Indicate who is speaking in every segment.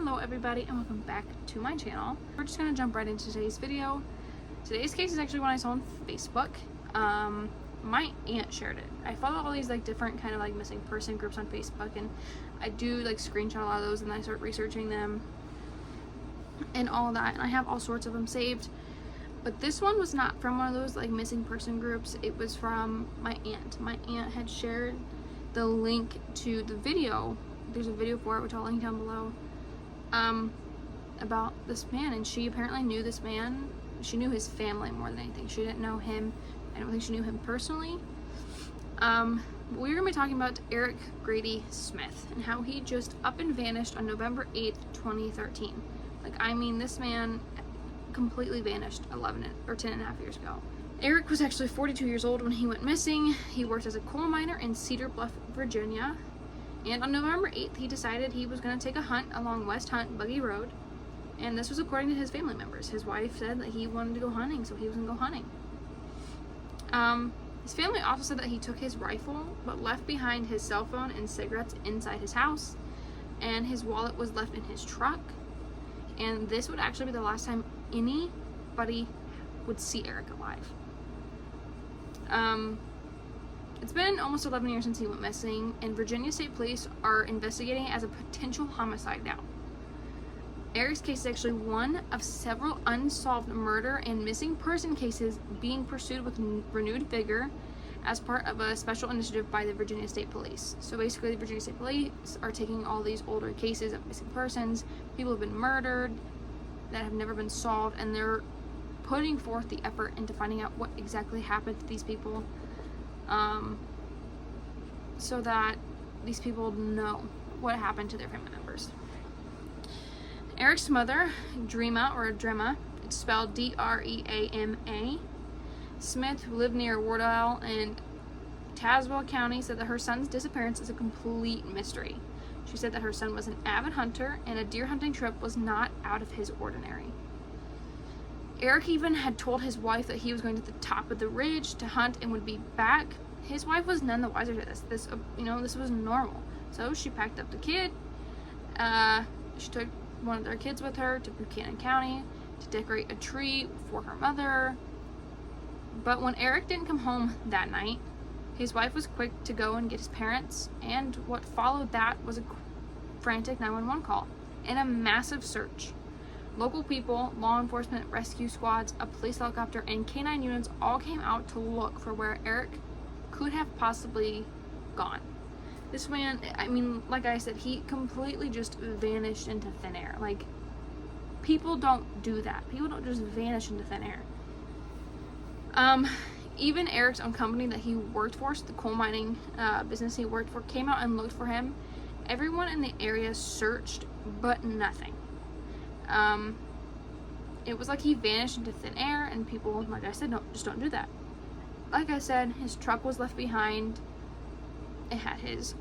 Speaker 1: Hello everybody and welcome back to my channel. We're just gonna jump right into today's video. Today's case is actually one I saw on Facebook. My aunt shared it. I follow all these like different kind of like missing person groups on Facebook, and I do like screenshot a lot of those and then I start researching them and all of that, and I have all sorts of them saved. But this one was not from one of those like missing person groups. It was from my aunt. My aunt had shared the link to the video. There's a video for it, which I'll link down below, about this man, and she apparently knew this man. She knew his family more than anything. She didn't know him. I don't think she knew him personally. But we're gonna be talking about Eric Grady Smith and how he just up and vanished on November 8th, 2013. Like, I mean, this man completely vanished 11 or 10 and a half years ago. Eric was actually 42 years old when he went missing. He worked as a coal miner in Cedar Bluff, Virginia. And on November 8th, he decided he was going to take a hunt along West Hunt Buggy Road. And this was according to his family members. His wife said that he wanted to go hunting, so he was going to go hunting. His family also said that he took his rifle, but left behind his cell phone and cigarettes inside his house. And his wallet was left in his truck. And this would actually be the last time anybody would see Eric alive. It's been almost 11 years since he went missing, and Virginia State Police are investigating it as a potential homicide now. Eric's case is actually one of several unsolved murder and missing person cases being pursued with renewed vigor as part of a special initiative by the Virginia State Police. So basically, the Virginia State Police are taking all these older cases of missing persons, people have been murdered that have never been solved, and they're putting forth the effort into finding out what exactly happened to these people, so that these people know what happened to their family members. Eric's mother, Drema, it's spelled D-R-E-A-M-A, Smith, who lived near Wardell in Tazewell County, said that her son's disappearance is a complete mystery. She said that her son was an avid hunter and a deer hunting trip was not out of his ordinary. Eric even had told his wife that he was going to the top of the ridge to hunt and would be back. His wife was none the wiser to this. This was normal. So she packed up the kid. She took one of their kids with her to Buchanan County to decorate a tree for her mother. But when Eric didn't come home that night, his wife was quick to go and get his parents, and what followed that was a frantic 911 call and a massive search. Local people, law enforcement, rescue squads, a police helicopter, and canine units all came out to look for where Eric could have possibly gone. This man, I mean, like I said, he completely just vanished into thin air. Like, people don't do that. People don't just vanish into thin air. Even Eric's own company that he worked for, so the coal mining business he worked for, came out and looked for him. Everyone in the area searched, but nothing. It was like he vanished into thin air, and people, like I said, don't do that. Like I said, his truck was left behind. It had his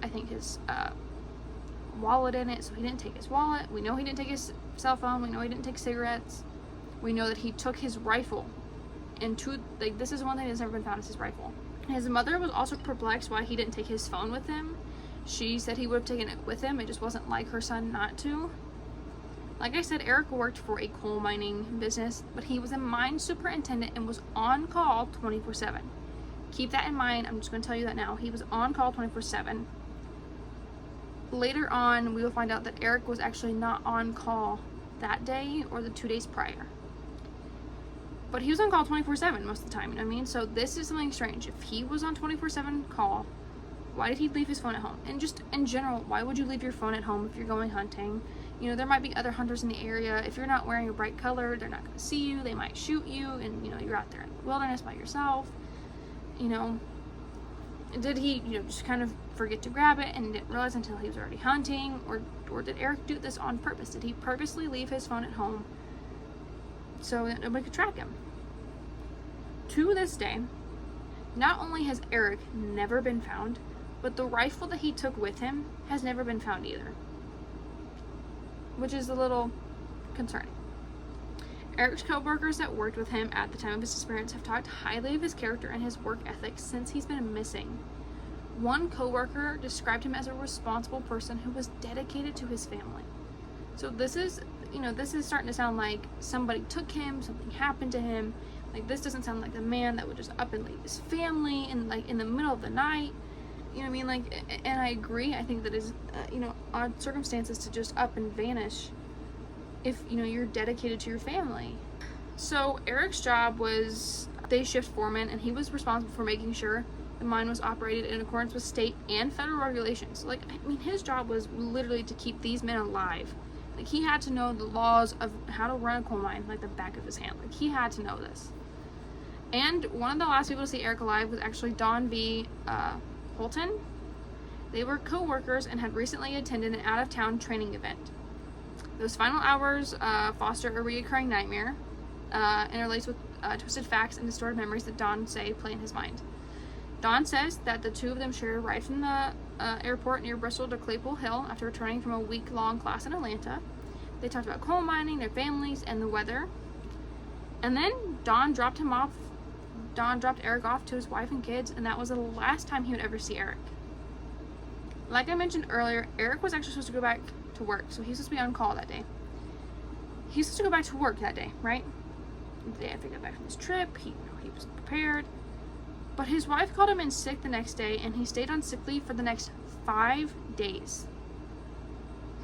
Speaker 1: wallet in it, so he didn't take his wallet. We know he didn't take his cell phone. We know he didn't take cigarettes. We know that he took his rifle. And this is one thing that's never been found, is his rifle. His mother was also perplexed why he didn't take his phone with him. She said he would have taken it with him. It just wasn't like her son not to. Like I said, Eric worked for a coal mining business, but he was a mine superintendent and was on call 24/7. Keep that in mind. I'm just going to tell you that now. He was on call 24/7. Later on, we will find out that Eric was actually not on call that day or the 2 days prior. But he was on call 24/7 most of the time, you know what I mean? So this is something strange. If he was on 24/7 call, why did he leave his phone at home? And just in general, why would you leave your phone at home if you're going hunting? You know, there might be other hunters in the area. If you're not wearing a bright color, they're not going to see you. They might shoot you, and, you know, you're out there in the wilderness by yourself. You know, did he, just kind of forget to grab it and didn't realize until he was already hunting? Or did Eric do this on purpose? Did he purposely leave his phone at home so that nobody could track him? To this day, not only has Eric never been found, but the rifle that he took with him has never been found either, which is a little concerning. Eric's co-workers that worked with him at the time of his disappearance have talked highly of his character and his work ethic since he's been missing. One co-worker described him as a responsible person who was dedicated to his family. So this is, this is starting to sound like somebody took him, something happened to him. Like, this doesn't sound like the man that would just up and leave his family and, like, in the middle of the night. You know what I mean? Like, and I agree. I think that is, odd circumstances to just up and vanish if, you're dedicated to your family. So Eric's job was day shift foreman, and he was responsible for making sure the mine was operated in accordance with state and federal regulations. Like, I mean, his job was literally to keep these men alive. Like, he had to know the laws of how to run a coal mine like the back of his hand. Like, he had to know this. And one of the last people to see Eric alive was actually Don B. Holton. They were co-workers and had recently attended an out-of-town training event. Those final hours foster a recurring nightmare, interlaced with twisted facts and distorted memories that Don say play in his mind. Don says that the two of them shared a ride from the airport near Bristol to Claypool Hill after returning from a week-long class in Atlanta. They talked about coal mining, their families, and the weather. And then Don dropped Eric off to his wife and kids, and that was the last time he would ever see Eric. Like I mentioned earlier, Eric was actually supposed to go back to work, so he was supposed to be on call that day. He was supposed to go back to work that day, right? The day after he got back from his trip, he was prepared. But his wife called him in sick the next day, and he stayed on sick leave for the next 5 days.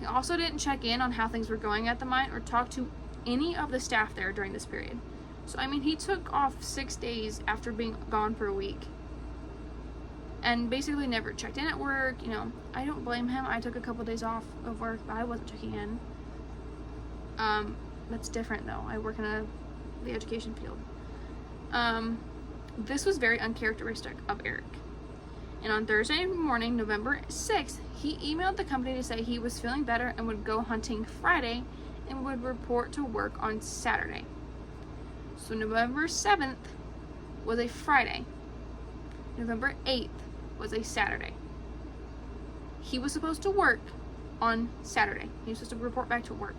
Speaker 1: He also didn't check in on how things were going at the mine or talk to any of the staff there during this period. So, I mean, he took off 6 days after being gone for a week and basically never checked in at work. I don't blame him. I took a couple days off of work, but I wasn't checking in. That's different, though. I work in the education field. This was very uncharacteristic of Eric. And on Thursday morning, November 6th, he emailed the company to say he was feeling better and would go hunting Friday and would report to work on Saturday. So November 7th was a Friday. November 8th was a Saturday. He was supposed to work on Saturday. He was supposed to report back to work.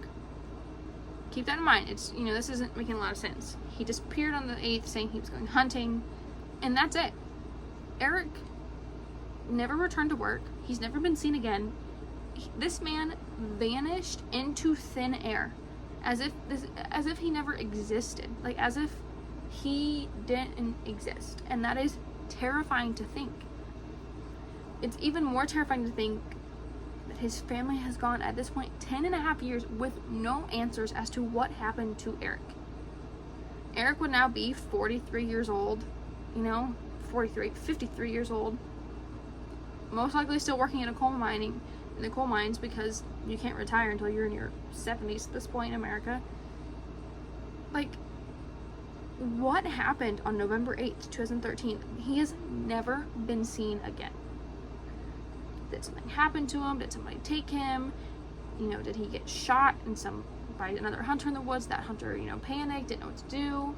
Speaker 1: Keep that in mind. It's, this isn't making a lot of sense. He disappeared on the 8th saying he was going hunting, and that's it. Eric never returned to work. He's never been seen again. This man vanished into thin air, as if he never existed, like as if he didn't exist. And that is terrifying to think. It's even more terrifying to think that his family has gone, at this point, 10.5 years with no answers as to what happened to Eric. Eric would now be 43 years old, 53 years old. Most likely still working in the coal mines, because you can't retire until you're in your 70s at this point in America. Like, what happened on November 8th, 2013? He has never been seen again. Did something happen to him? Did somebody take him? Did he get shot by another hunter in the woods? That hunter, panicked, didn't know what to do.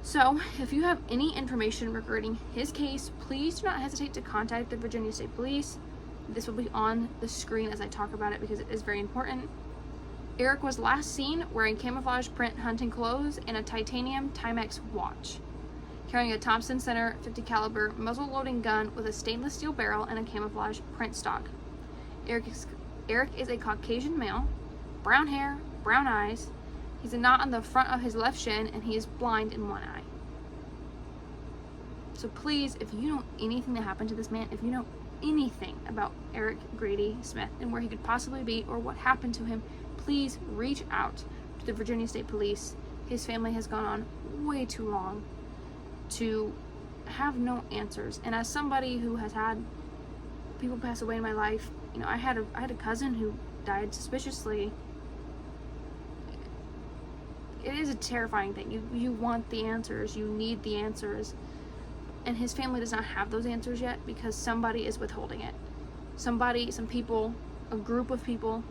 Speaker 1: So, if you have any information regarding his case, please do not hesitate to contact the Virginia State Police. This will be on the screen as I talk about it because it is very important. Eric was last seen wearing camouflage print hunting clothes and a titanium Timex watch, carrying a Thompson Center .50 caliber muzzle-loading gun with a stainless steel barrel and a camouflage print stock. Eric is a Caucasian male, brown hair, brown eyes. He's a knot on the front of his left shin, and he is blind in one eye. So please, if you know anything that happened to this man, if you know anything about Eric Grady Smith and where he could possibly be or what happened to him, please reach out to the Virginia State Police. His family has gone on way too long to have no answers. And as somebody who has had people pass away in my life, I had a cousin who died suspiciously. It is a terrifying thing. You want the answers. You need the answers. And his family does not have those answers yet because somebody is withholding it. Some people, a group of people,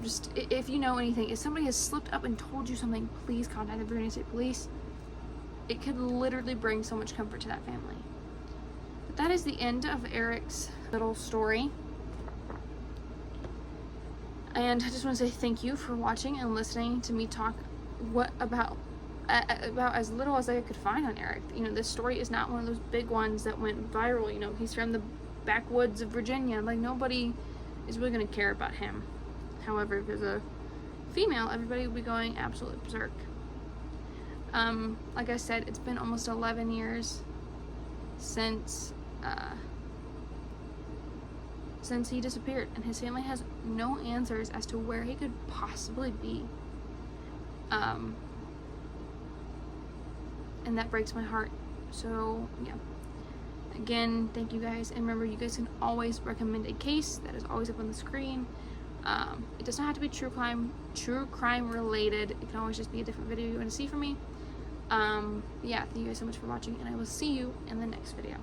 Speaker 1: just if you know anything, if somebody has slipped up and told you something, please contact the Virginia State Police. It could literally bring so much comfort to that family. But that is the end of Eric's little story. And I just want to say thank you for watching and listening to me talk about as little as I could find on Eric. This story is not one of those big ones that went viral. He's from the backwoods of Virginia. Like, nobody is really going to care about him. However, if it's a female, everybody would be going absolutely berserk. Like I said, it's been almost 11 years since he disappeared, and his family has no answers as to where he could possibly be. And that breaks my heart. So yeah, again, thank you guys, and remember, you guys can always recommend a case. That is always up on the screen. It does not have to be true crime related. It can always just be a different video you want to see from me. Yeah, thank you guys so much for watching, and I will see you in the next video.